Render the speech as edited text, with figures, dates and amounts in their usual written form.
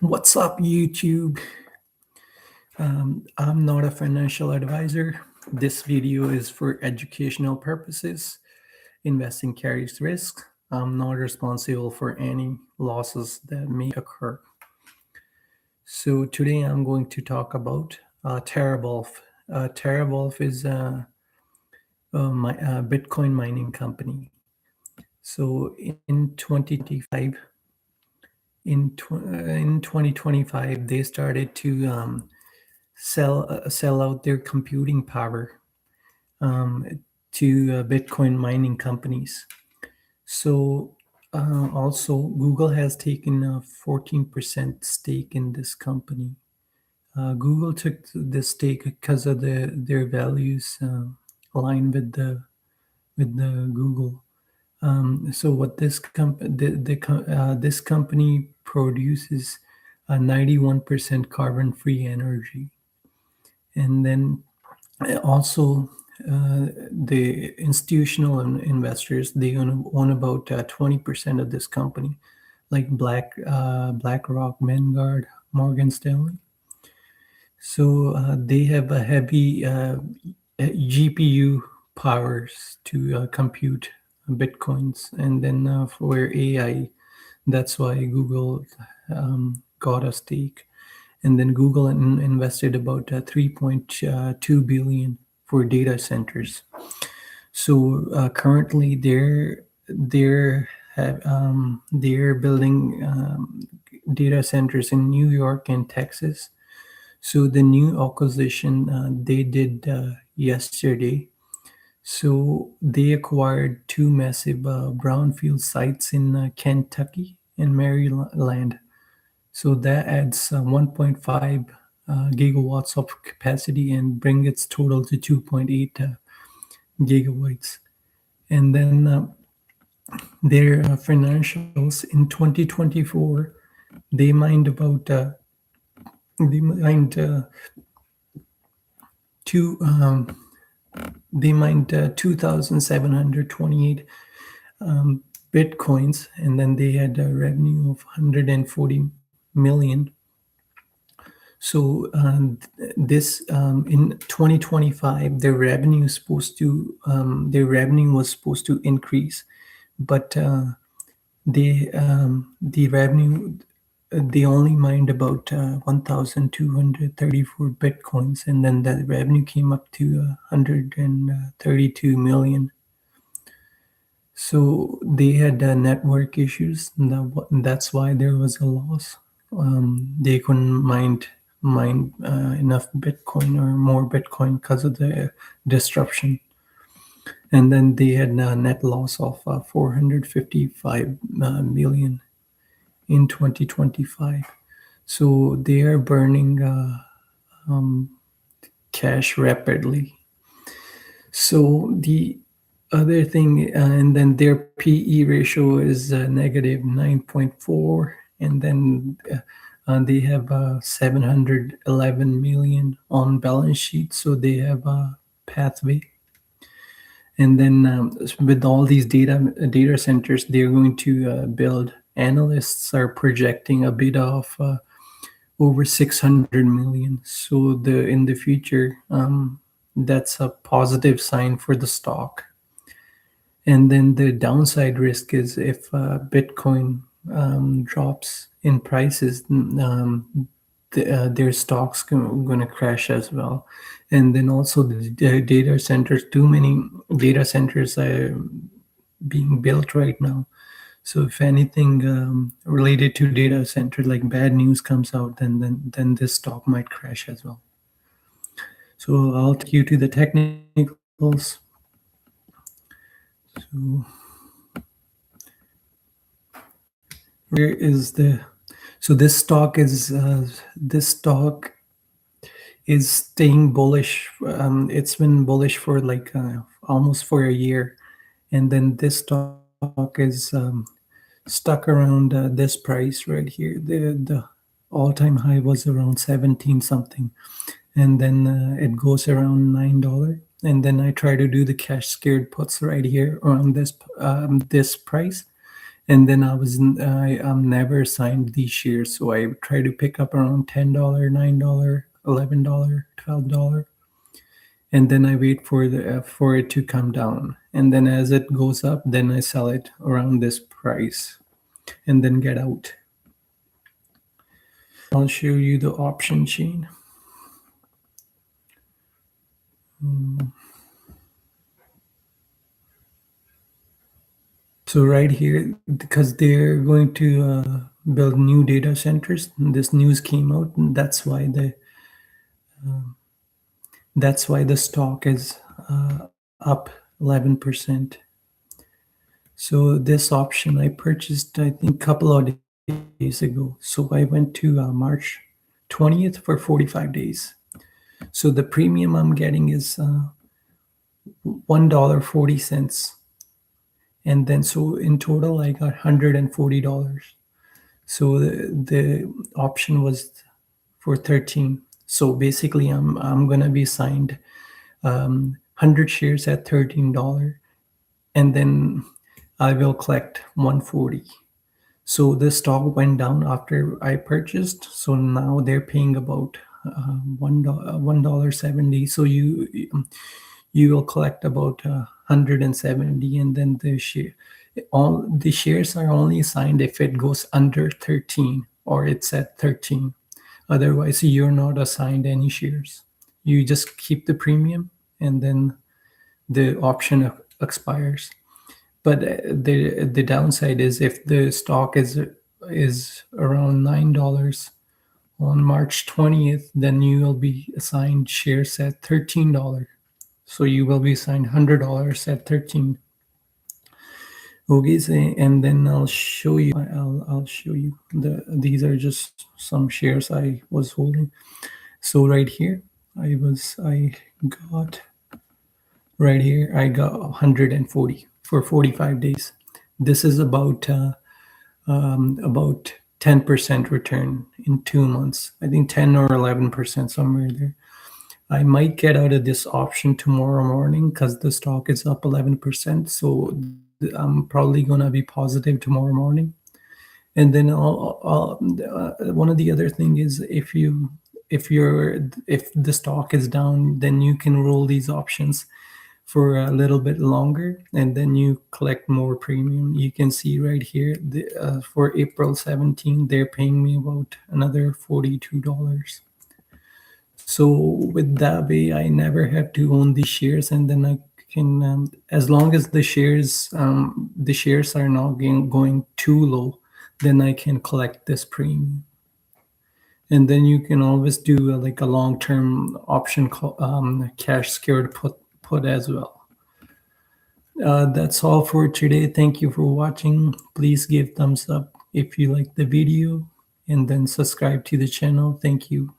What's up, YouTube? I'm not a financial advisor. This video is for educational purposes. Investing carries risk. I'm not responsible for any losses that may occur. So today I'm going to talk about Terawulf. Terawulf is a Bitcoin mining company. So in 2025, they started to sell out their computing power to Bitcoin mining companies. So also, Google has taken a 14% stake in this company. Google took this stake because of their values aligned with the Google. So what this company produces 91% carbon-free energy, and then also the institutional investors, they own about 20% of this company, like BlackRock, Vanguard, Morgan Stanley. So they have a heavy GPU powers to compute bitcoins, and then for AI, that's why Google got a stake. And then Google invested about 3.2 billion for data centers. So currently, they're building data centers in New York and Texas. So the new acquisition they did yesterday. So they acquired two massive brownfield sites in Kentucky and Maryland. So that adds 1.5 gigawatts of capacity and bring its total to 2.8 gigawatts. And then their financials in 2024, they mined about they mined two they mined 2,728 bitcoins, and then they had a revenue of 140 million. So this in 2025, their revenue was supposed to increase, but the revenue they only mined about 1,234 bitcoins, and then the revenue came up to 132 million. So they had network issues, and that's why there was a loss. They couldn't mine enough Bitcoin or more Bitcoin because of the disruption. And then they had a net loss of 455 million in 2025. So they are burning cash rapidly. So the other thing, and then their PE ratio is negative 9.4, and then they have 711 million on balance sheet, so they have a pathway. And then with all these data centers, they're going to build. Analysts are projecting a bid of over 600 million. So in the future, that's a positive sign for the stock. And then the downside risk is if Bitcoin drops in prices, their stocks going to crash as well. And then also the data centers, too many data centers are being built right now. So if anything related to data center, like bad news comes out, then this stock might crash as well. So I'll take you to the technicals. So where is the so this stock is staying bullish. It's been bullish for like almost for a year, and then this stock is stuck around this price right here. The all-time high was around 17 something, and then it goes around $9. And then I try to do the cash scared puts right here around this price, And then I'm never signed these shares, so I try to pick up around $10, $9, $11, $12, and then I wait for it to come down. And then as it goes up, then I sell it around this price, and then get out. I'll show you the option chain. So right here, because they're going to build new data centers, this news came out, and that's why the stock is up 11%. So this option I purchased, I think, a couple of days ago. So I went to March 20th for 45 days. So the premium I'm getting is $1.40. And then so in total, I got $140. So the option was for 13. So basically, I'm gonna be signed 100 shares at $13, and then I will collect 140. So the stock went down after I purchased. So now they're paying about $1.70. So you will collect about 170, and then all the shares are only signed if it goes under 13 or it's at 13. Otherwise, you're not assigned any shares. You just keep the premium, and then the option expires. But the downside is if the stock is around $9 on March 20th, then you will be assigned shares at $13. So you will be assigned $100 at 13. Okay, so, and then I'll show you. I'll show you these are just some shares I was holding. So right here, I got right here. I got 140 for 45 days. This is about 10% return in 2 months. I think 10 or 11%, somewhere there. I might get out of this option tomorrow morning because the stock is up 11%. So I'm probably gonna be positive tomorrow morning. And then one of the other thing is if the stock is down, then you can roll these options for a little bit longer, and then you collect more premium. You can see right here, for April 17, they're paying me about another $42. So with that way, I never have to own these shares, and then I can, as long as the shares are not going too low, then I can collect this premium. And then you can always do like a long-term option cash secured put as well. That's all for today. Thank you for watching. Please give thumbs up if you like the video, and then subscribe to the channel. Thank you.